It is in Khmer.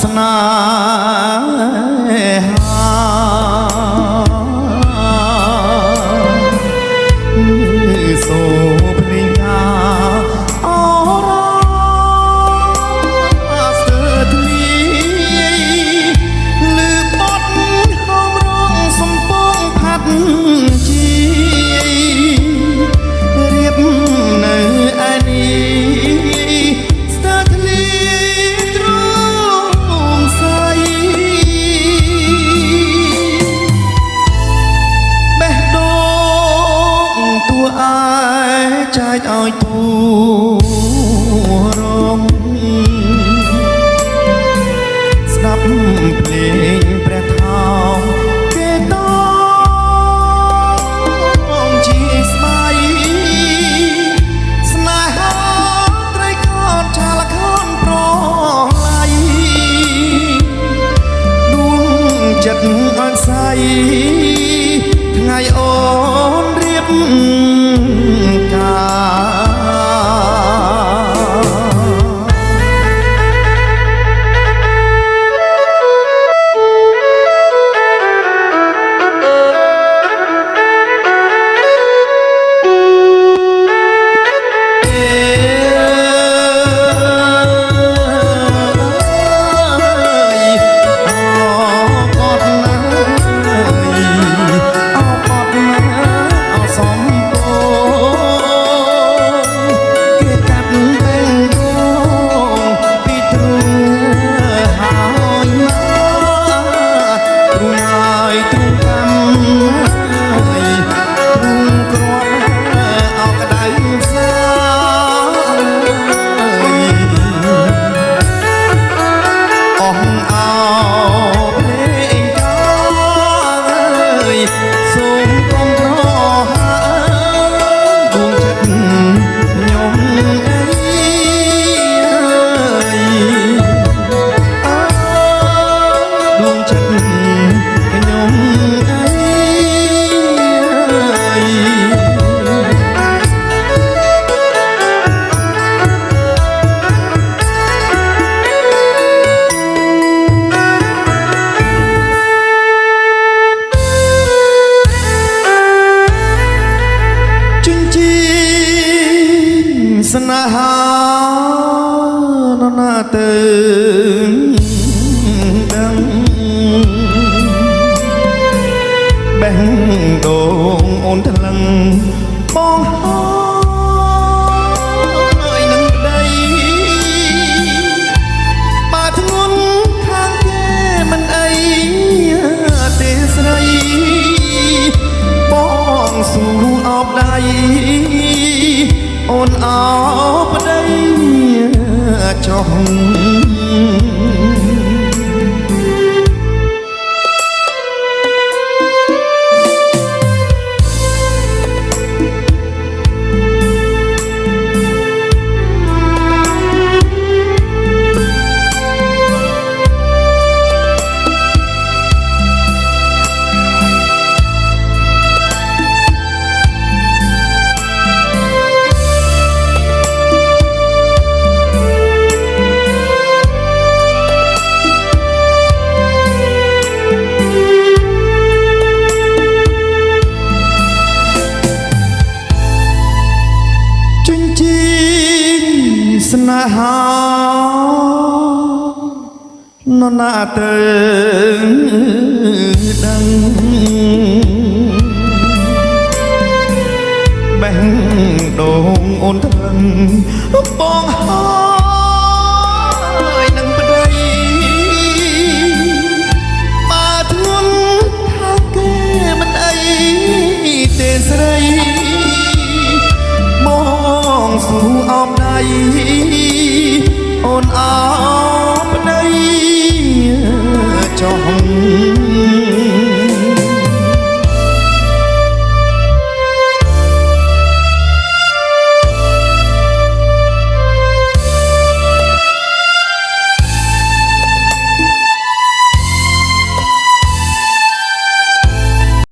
ស្នេហាសូភ្លេងថាអរស្ទើរធ្លាយលឺបត់ហោមរងសំពងផាត់ជារៀបនៅឯនេះស្ទើរធ្លាយទ្រង់ស្អីបេះដូងតួឯចាយឲ្យទូរងស្ដាប់ភ្លេងព្រះថោងគេតងជាស្បៃស្នេហាត្រីខនឆាលខនប្រឡៃដួងចិត្តអន់ស័យថ្ងៃអូនរៀបការស្នេហានរណាទៅដឹងបេះដូងអូនថ្លឹងបងហើយនឹងប្តីបើធ្ងន់ខាងគេមិនអីទេស្រីបងស៊ូអបដៃអូនអោប្តីចុះស្នេហានរណាទៅដឹងបេះដូងអូនថ្លឹងបងហើយនឹងប្តីបើធ្ងន់ថាគេមិនអីទេស្រី